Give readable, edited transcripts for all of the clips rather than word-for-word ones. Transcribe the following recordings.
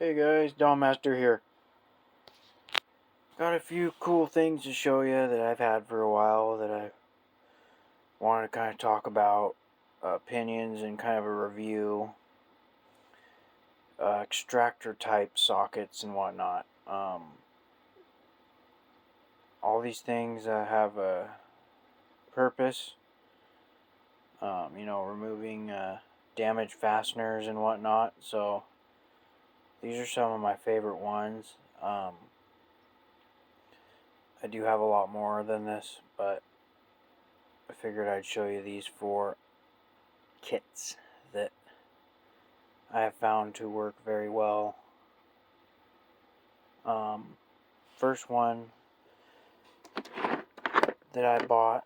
Hey guys, Don Master here. Got a few cool things to show you that I've had for a while that I want to kind of talk about, opinions and kind of a review, extractor type sockets and whatnot. All these things have a purpose, removing damaged fasteners and whatnot, so these are some of my favorite ones. I do have a lot more than this, but I figured I'd show you these 4 kits that I have found to work very well. First one that I bought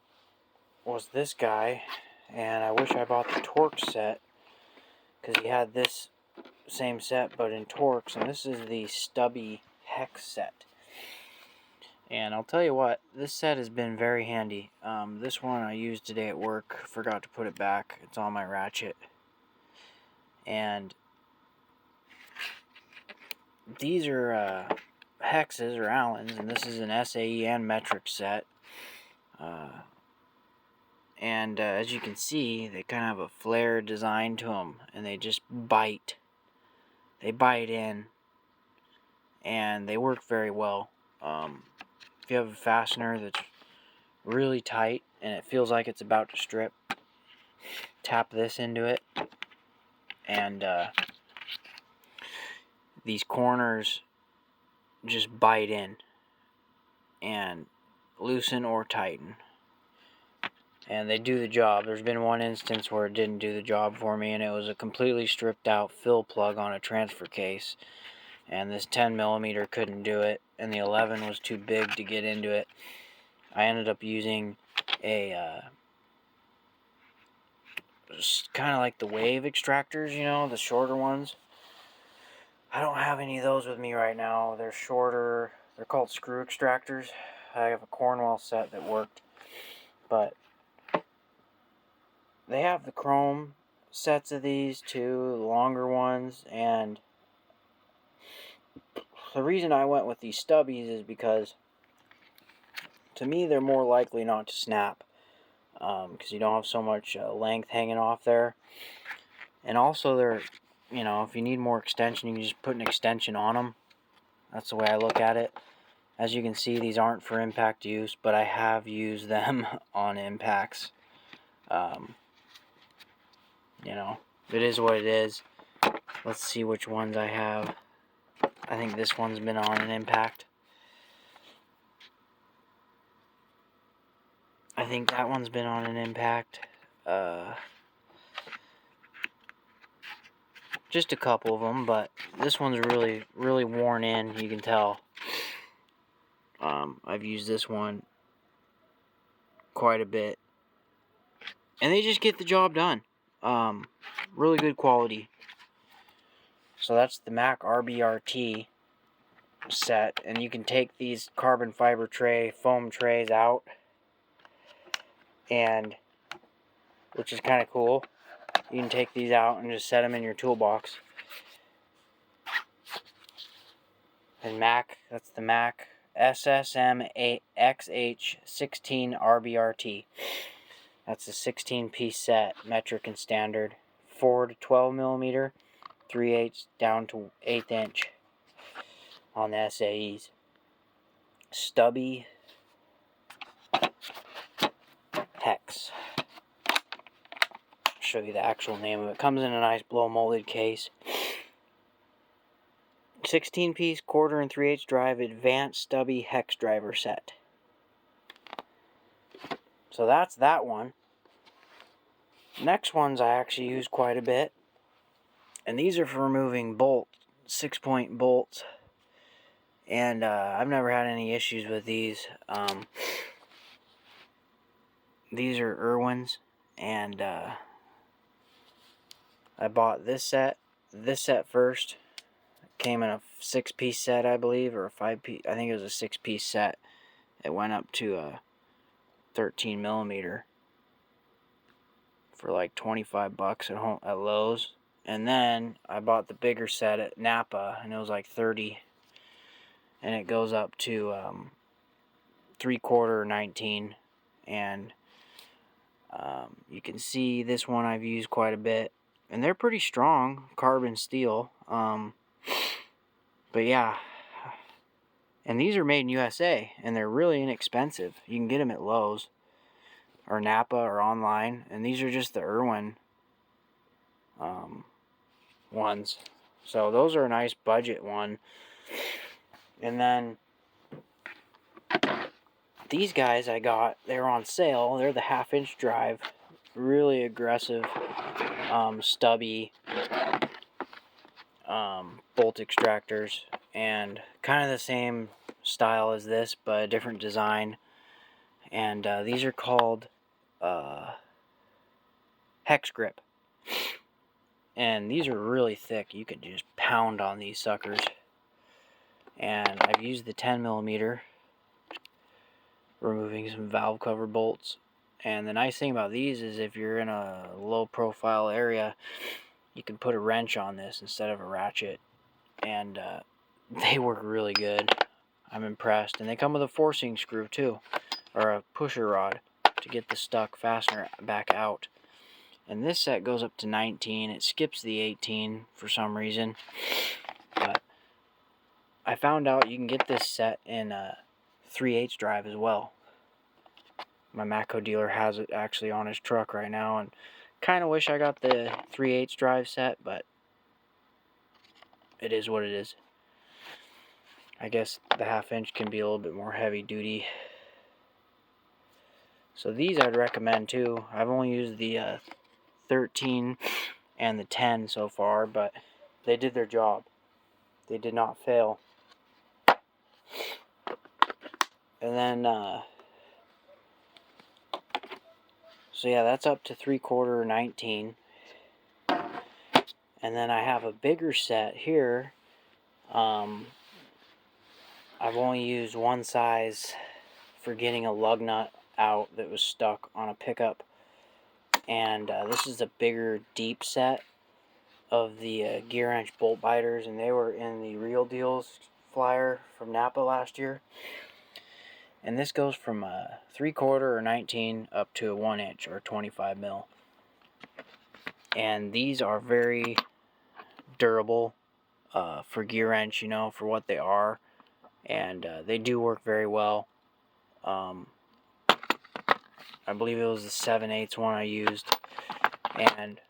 was this guy, and I wish I bought the Torx set because he had this same set but in Torx, and this is the stubby hex set. And I'll tell you what, this set has been very handy. This one I used today at work, forgot to put it back. It's on my ratchet. And these are hexes or Allens, and this is an SAE and metric set. As you can see, they kind of have a flare design to them, and they just bite. They bite in, and they work very well. If you have a fastener that's really tight and it feels like it's about to strip, tap this into it, and these corners just bite in and loosen or tighten, and they do the job. There's been one instance where it didn't do the job for me, and it was a completely stripped out fill plug on a transfer case, and this 10mm couldn't do it, and the 11 was too big to get into it. I ended up using a just kind of like the wave extractors, the shorter ones. I don't have any of those with me right now. They're shorter. They're called screw extractors. I have a Cornwell set that worked, but they have the chrome sets of these too, the longer ones, and the reason I went with these stubbies is because to me they're more likely not to snap, because you don't have so much length hanging off there, and also they're, if you need more extension, you can just put an extension on them. That's the way I look at it. As you can see, these aren't for impact use, but I have used them on impacts. It is what it is. Let's see which ones I have. I think this one's been on an impact. I think that one's been on an impact. Just a couple of them, but this one's really, really worn in. You can tell. I've used this one quite a bit, and they just get the job done. Really good quality. So that's the Mac RBRT set, and you can take these carbon fiber foam trays out, and which is kind of cool. You can take these out and just set them in your toolbox. And that's the Mac SSM-XH16 RBRT. That's a 16-piece set, metric and standard, 4 to 12mm, 3/8 down to 1/8 inch on the SAEs. Stubby hex. I'll show you the actual name of it. Comes in a nice blow molded case. 16-piece 1/4 and 3/8 drive advanced stubby hex driver set. So that's that one. Next ones I actually use quite a bit, and these are for removing 6-point bolts, and I've never had any issues with these. These are Irwins, and I bought this set first. It came in a 6-piece set, I believe, or a 5-piece. I think it was a 6-piece set. It went up to a 13mm for like $25 at Lowe's, And then I bought the bigger set at Napa, and it was like $30, and it goes up to 3/4 19, and you can see this one I've used quite a bit, and they're pretty strong, carbon steel. But yeah, and these are made in USA, and they're really inexpensive. You can get them at Lowe's or Napa or online, and these are just the Irwin ones. So those are a nice budget one. And then these guys I got, they're on sale. They're the 1/2-inch drive, really aggressive, stubby bolt extractors, and kind of the same style as this, but a different design. And these are called hex grip, and these are really thick. You can just pound on these suckers. And I've used the 10mm, removing some valve cover bolts. And the nice thing about these is if you're in a low profile area, you can put a wrench on this instead of a ratchet, and they work really good. I'm impressed. And they come with a forcing screw too, or a pusher rod to get the stuck fastener back out. And this set goes up to 19. It skips the 18 for some reason, but I found out you can get this set in a 3/8 drive as well. My Matco dealer has it actually on his truck right now, and kind of wish I got the 3/8 drive set, but it is what it is. I guess the 1/2-inch can be a little bit more heavy duty. So these I'd recommend too. I've only used the 13 and the 10 so far, but they did their job. They did not fail. And then so yeah, that's up to 3/4 19. And then I have a bigger set here. I've only used one size for getting a lug nut out that was stuck on a pickup. And this is a bigger, deep set of the gear wrench bolt biters, and they were in the Real Deals flyer from Napa last year. And this goes from 3/4 or 19 up to a 1-inch or 25mm. And these are very durable for gear wrench, you know, for what they are. And they do work very well. I believe it was the 7/8 one I used, and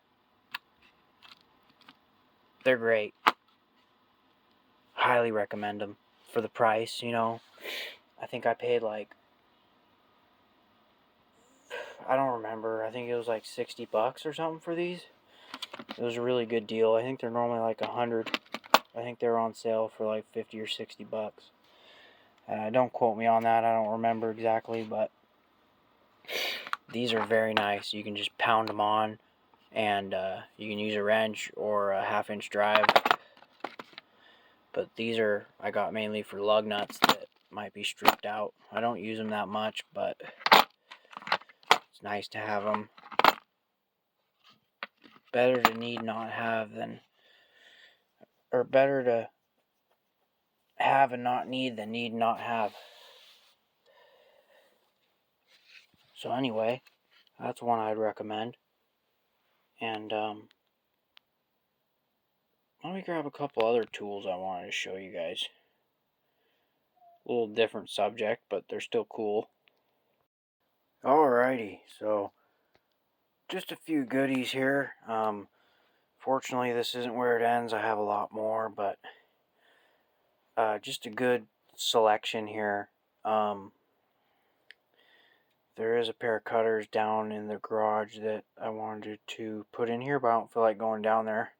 they're great. Highly recommend them for the price, you know. I think I paid like, I don't remember, I think it was like $60 or something for these. It was a really good deal. I think they're normally like $100. I think they're on sale for like $50 or $60. Don't quote me on that, I don't remember exactly, but these are very nice. You can just pound them on, and you can use a wrench or a 1/2-inch drive. But these are, I got mainly for lug nuts that might be stripped out. I don't use them that much, but it's nice to have them. Better to need not have than, or better to have and not need than need not have. So anyway, that's one I'd recommend. And let me grab a couple other tools I wanted to show you guys. A little different subject, but they're still cool. Alrighty, so just a few goodies here. Fortunately, this isn't where it ends. I have a lot more, but just a good selection here. There is a pair of cutters down in the garage that I wanted to put in here, but I don't feel like going down there.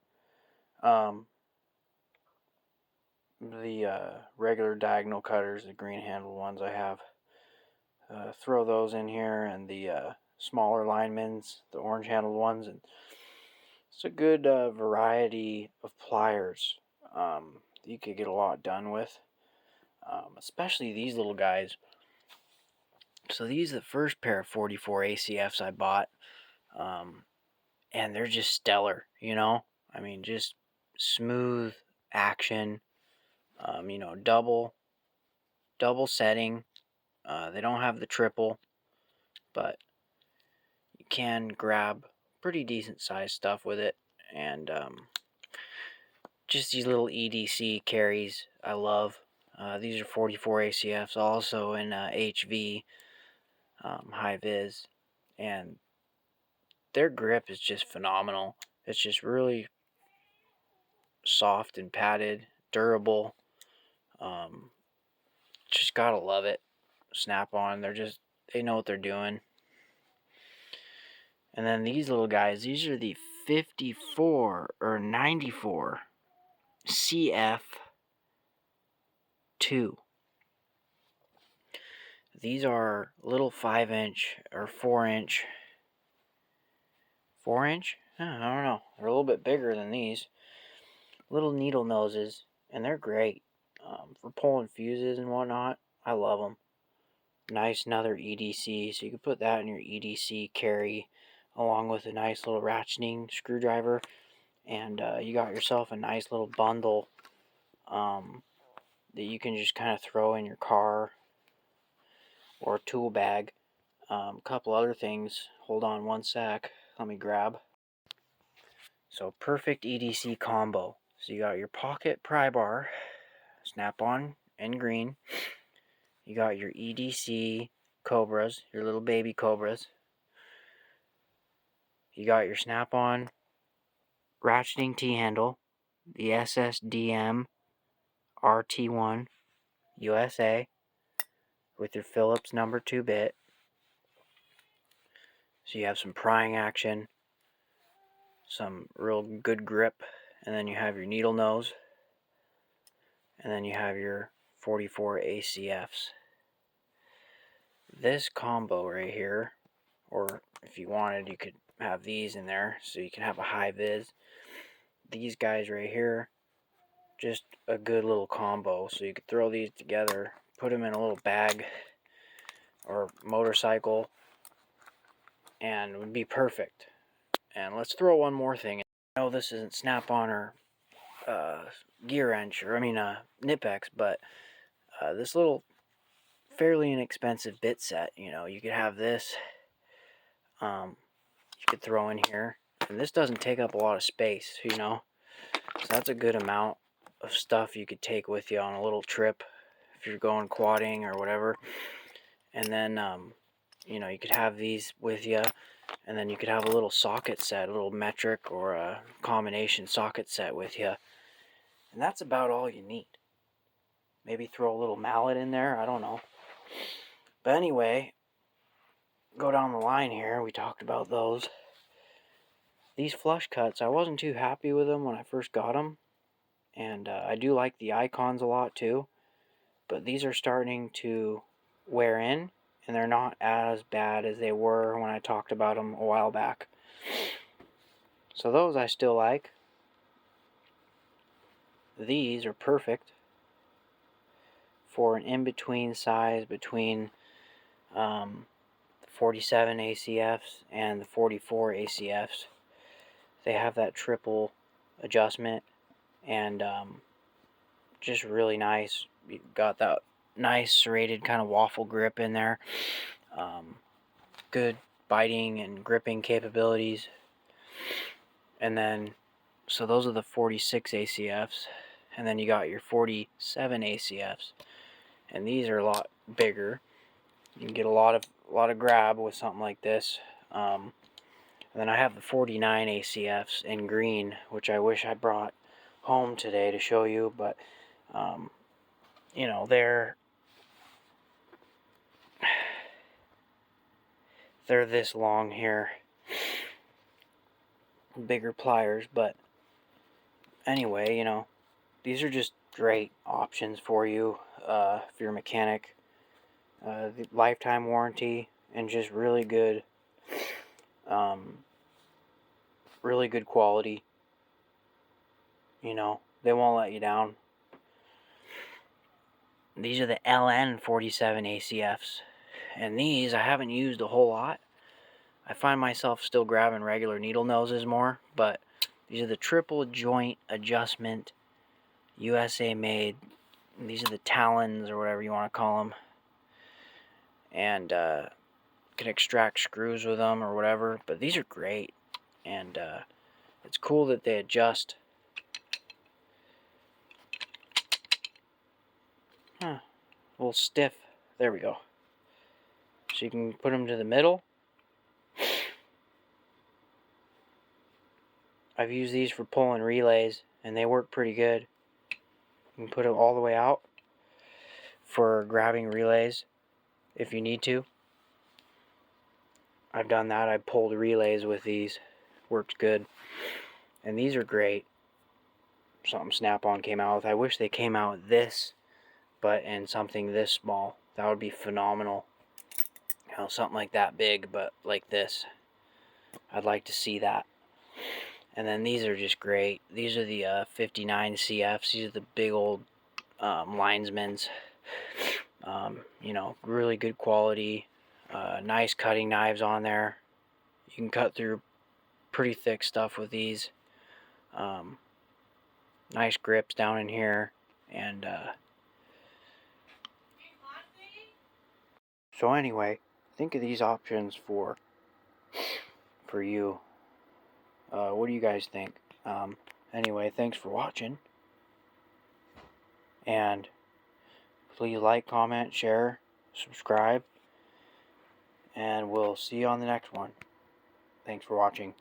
The regular diagonal cutters, the green handled ones I have, throw those in here, and the smaller linemans, the orange handled ones, and it's a good variety of pliers you could get a lot done with, especially these little guys. So these are the first pair of 44 ACFs I bought, and they're just stellar, you know. I mean, just smooth action. You know, double setting. They don't have the triple, but you can grab pretty decent sized stuff with it. And just these little EDC carries I love. These are 44 ACFs, also in HV, high vis, and their grip is just phenomenal. It's just really soft and padded, durable. Just gotta love it. Snap-on, they know what they're doing. And then these little guys, these are the 54 or 94 CF2. These are little 5-inch or 4-inch. 4-inch? I don't know. They're a little bit bigger than these. Little needle noses, and they're great for pulling fuses and whatnot. I love them. Nice, another EDC, so you can put that in your EDC carry along with a nice little ratcheting screwdriver, and you got yourself a nice little bundle that you can just kind of throw in your car or a tool bag. A couple other things. Hold on one sec. Let me grab. So perfect EDC combo. So you got your pocket pry bar, Snap-on in green. You got your EDC Cobras, your little baby Cobras. You got your Snap-on ratcheting T-handle, the SSDM RT1 USA with your Phillips number 2 bit. So you have some prying action, some real good grip, and then you have your needle nose, and then you have your 44 ACFs. This combo right here, or if you wanted, you could have these in there so you can have a high vis. These guys right here, just a good little combo. So you could throw these together, put them in a little bag or motorcycle, and it would be perfect. And let's throw one more thing. I know this isn't Snap-on or gear wrench, or Nipex, but this little fairly inexpensive bit set, you could have this, you could throw in here, and this doesn't take up a lot of space, so that's a good amount of stuff you could take with you on a little trip if you're going quadding or whatever. And then you could have these with you, and then you could have a little socket set, a little metric or a combination socket set with you, and that's about all you need. Maybe throw a little mallet in there, I don't know. But anyway, go down the line here. We talked about those. These flush cuts, I wasn't too happy with them when I first got them, and I do like the icons a lot too, but these are starting to wear in, and they're not as bad as they were when I talked about them a while back. So those I still like. These are perfect for an in-between size between the 47 ACFs and the 44 ACFs. They have that triple adjustment, and just really nice. You've got that nice serrated kind of waffle grip in there. Good biting and gripping capabilities. And then, so those are the 46 ACFs, and then you got your 47 ACFs, and these are a lot bigger. You can get a lot of grab with something like this. And then I have the 49 ACFs in green, which I wish I brought home today to show you, but they're this long here, bigger pliers. But anyway, these are just great options for you if you're a mechanic. The lifetime warranty, and just really good quality. They won't let you down. These are the LN47 ACFs, and these I haven't used a whole lot. I find myself still grabbing regular needle noses more, but These are the triple joint adjustment, USA made. These are the talons, or whatever you want to call them. And can extract screws with them or whatever. But these are great. And it's cool that they adjust. A little stiff. There we go. So you can put them to the middle. I've used these for pulling relays, and they work pretty good. You can put them all the way out for grabbing relays if you need to. I've done that. I pulled relays with these. Worked good. And these are great. Something Snapon came out with. I wish they came out with this, but in something this small. That would be phenomenal. You know, something like that big, but like this. I'd like to see that. And then these are just great. These are the 59 CFs. These are the big old linesmen's. You know, really good quality. Nice cutting knives on there. You can cut through pretty thick stuff with these. Nice grips down in here. And so anyway, think of these options for you. What do you guys think? Anyway, thanks for watching. And please like, comment, share, subscribe. And we'll see you on the next one. Thanks for watching.